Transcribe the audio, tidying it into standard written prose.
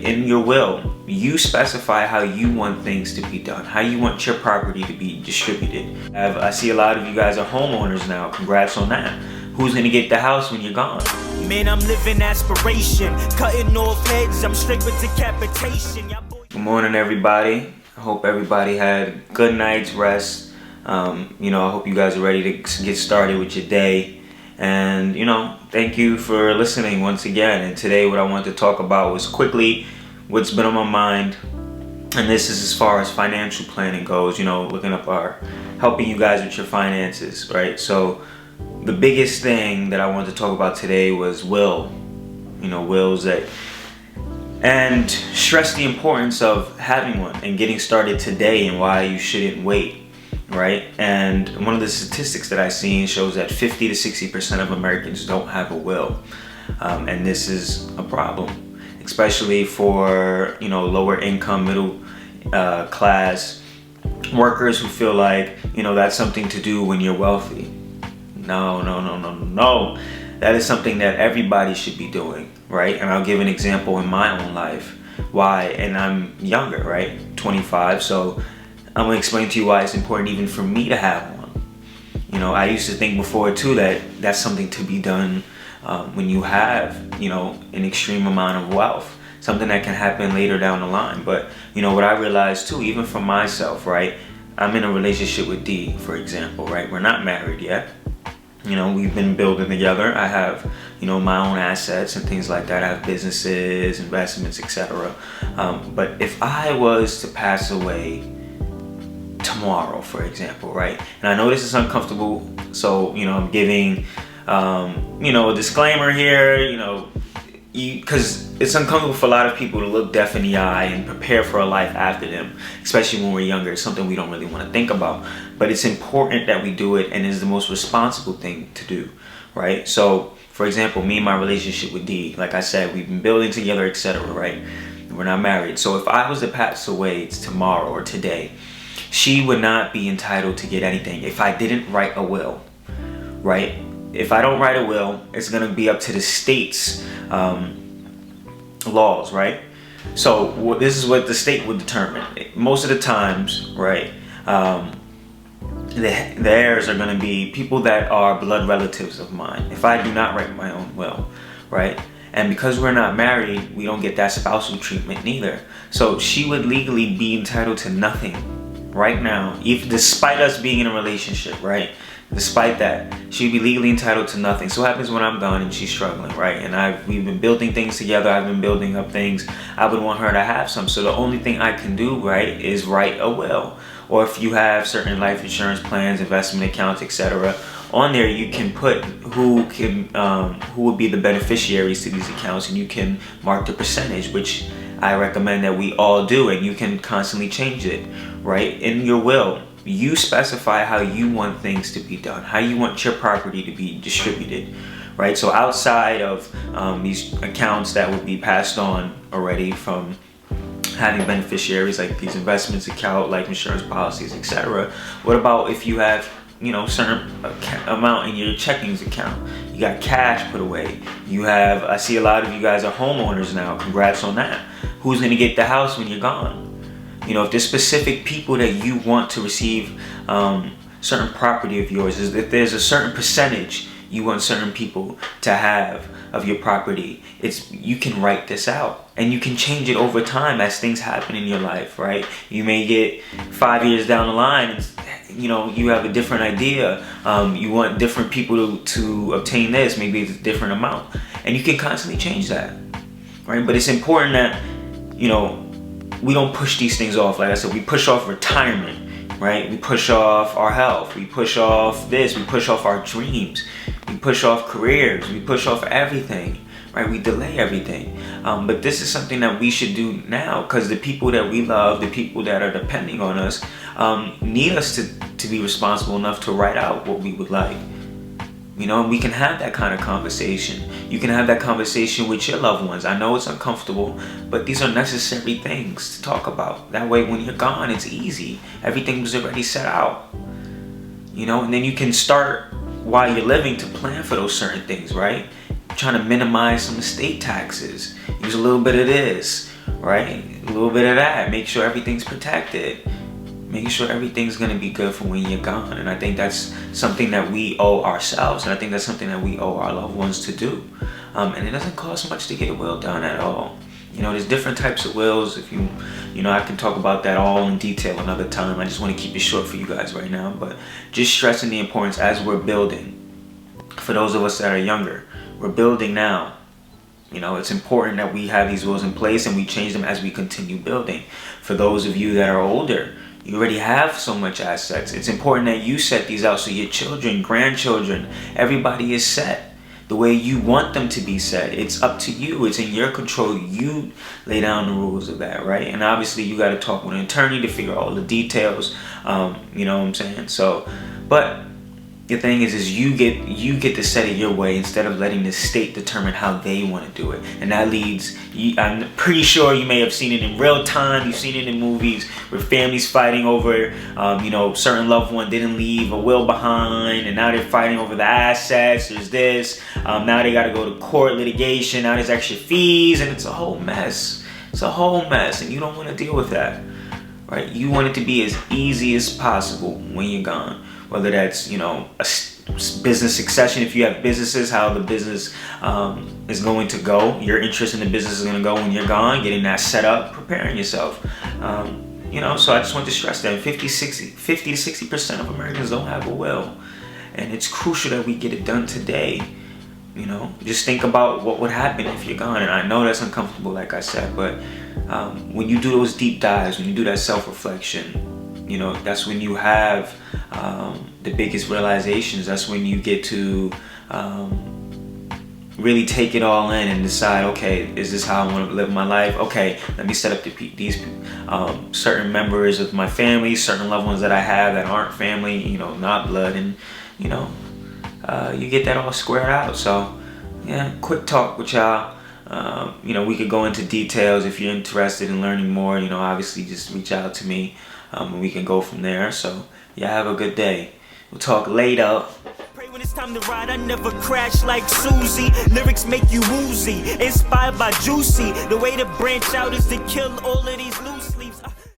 In your will, you specify how you want things to be done, how you want your property to be distributed. I see a lot of you guys are homeowners now. Congrats on that. Who's gonna get the house when you're gone? Man, I'm living aspiration, cutting off heads, I'm straight with decapitation. Good morning, everybody. I hope everybody had a good night's rest. I hope you guys are ready to get started with your day. And, thank you for listening once again. And today what I wanted to talk about was quickly what's been on my mind. And this is as far as financial planning goes, looking up helping you guys with your finances, right? So the biggest thing that I wanted to talk about today was wills and stress the importance of having one and getting started today and why you shouldn't wait. Right? And one of the statistics that I've seen shows that 50 to 60% of Americans don't have a will. And this is a problem, especially for, lower income, middle class workers who feel like, that's something to do when you're wealthy. No. That is something that everybody should be doing, right? And I'll give an example in my own life. Why? And I'm younger, right? 25, so I'm gonna explain to you why it's important even for me to have one. I used to think before too that that's something to be done when you have, an extreme amount of wealth, something that can happen later down the line. But what I realized too, even for myself, right? I'm in a relationship with D, for example, right? We're not married yet. We've been building together. I have, my own assets and things like that. I have businesses, investments, etc. But if I was to pass away tomorrow, for example, right? And I know this is uncomfortable, so I'm giving a disclaimer here, because it's uncomfortable for a lot of people to look death in the eye and prepare for a life after them, especially when we're younger. It's something we don't really want to think about, but it's important that we do it, and it's the most responsible thing to do, right? So for example, me and my relationship with D, like I said, we've been building together, etc., right? We're not married. So if I was to pass away tomorrow or today, she would not be entitled to get anything if I didn't write a will, right? If I don't write a will, it's going to be up to the state's laws, right? So this is what the state would determine. Most of the times, right, the heirs are going to be people that are blood relatives of mine if I do not write my own will, right? And because we're not married, we don't get that spousal treatment neither. So she would legally be entitled to nothing right now, despite us being in a relationship, right? Despite that, she'd be legally entitled to nothing. So what happens when I'm gone and she's struggling, right? And we've been building things together. I've been building up things. I would want her to have some. So the only thing I can do, right, is write a will. Or if you have certain life insurance plans, investment accounts, etc., on there you can put who would be the beneficiaries to these accounts, and you can mark the percentage, which I recommend that we all do, and you can constantly change it, right? In your will, you specify how you want things to be done, how you want your property to be distributed, right? So outside of these accounts that would be passed on already from having beneficiaries, like these investments account, life insurance policies, etc., what about if you have certain amount in your checkings account? You got cash put away. I see a lot of you guys are homeowners now. Congrats on that. Who's gonna get the house when you're gone? If there's specific people that you want to receive certain property of yours, if there's a certain percentage you want certain people to have of your property, you can write this out, and you can change it over time as things happen in your life, right? You may get 5 years down the line and you have a different idea. You want different people to obtain this, maybe it's a different amount, and you can constantly change that, right? But it's important that we don't push these things off. Like I said, we push off retirement, right? We push off our health, we push off this, we push off our dreams, we push off careers, we push off everything, right? We delay everything. But this is something that we should do now, because the people that we love, the people that are depending on us, need us to be responsible enough to write out what we would like. And we can have that kind of conversation. You can have that conversation with your loved ones. I know it's uncomfortable, but these are necessary things to talk about. That way, when you're gone, it's easy. Everything was already set out. And then you can start while you're living to plan for those certain things, right? Trying to minimize some estate taxes. Use a little bit of this, right? A little bit of that. Make sure everything's protected. Making sure everything's gonna be good for when you're gone. And I think that's something that we owe ourselves, and I think that's something that we owe our loved ones to do. And it doesn't cost much to get a will done at all. You know, there's different types of wills. If you know, I can talk about that all in detail another time. I just want to keep it short for you guys right now. But just stressing the importance as we're building. For those of us that are younger, we're building now. You know, it's important that we have these wills in place and we change them as we continue building. For those of you that are older, you already have so much assets. It's important that you set these out so your children, grandchildren, everybody is set the way you want them to be set. It's up to you. It's in your control. You lay down the rules of that, right? And obviously you got to talk with an attorney to figure out all the details. You know what I'm saying? So, but the thing is you get to set it your way instead of letting the state determine how they want to do it. And that leads, I'm pretty sure you may have seen it in real time. You've seen it in movies where families fighting over, you know, certain loved one didn't leave a will behind, and now they're fighting over the assets. There's this. Now they got to go to court litigation. Now there's extra fees, and it's a whole mess. It's a whole mess, and you don't want to deal with that, right? You want it to be as easy as possible when you're gone. Whether that's, you know, a business succession, if you have businesses, how the business is going to go, your interest in the business is going to go when you're gone, getting that set up, preparing yourself. You know, so I just want to stress that 50 to 60% of Americans don't have a will. And it's crucial that we get it done today. You know, just think about what would happen if you're gone. And I know that's uncomfortable, like I said, but when you do those deep dives, when you do that self-reflection, you know, that's when you have the biggest realizations. That's when you get to really take it all in and decide, okay, is this how I want to live my life? Okay, let me set up these certain members of my family, certain loved ones that I have that aren't family, you know, not blood, and you know, you get that all squared out. So yeah, quick talk with y'all. You know, we could go into details if you're interested in learning more. You know, obviously just reach out to me. And we can go from there. So, yeah, have a good day. We'll talk later. Pray when it's time to ride, I never crash like Susie. Lyrics make you woozy, inspired by Juicy. The way to branch out is to kill all of these loose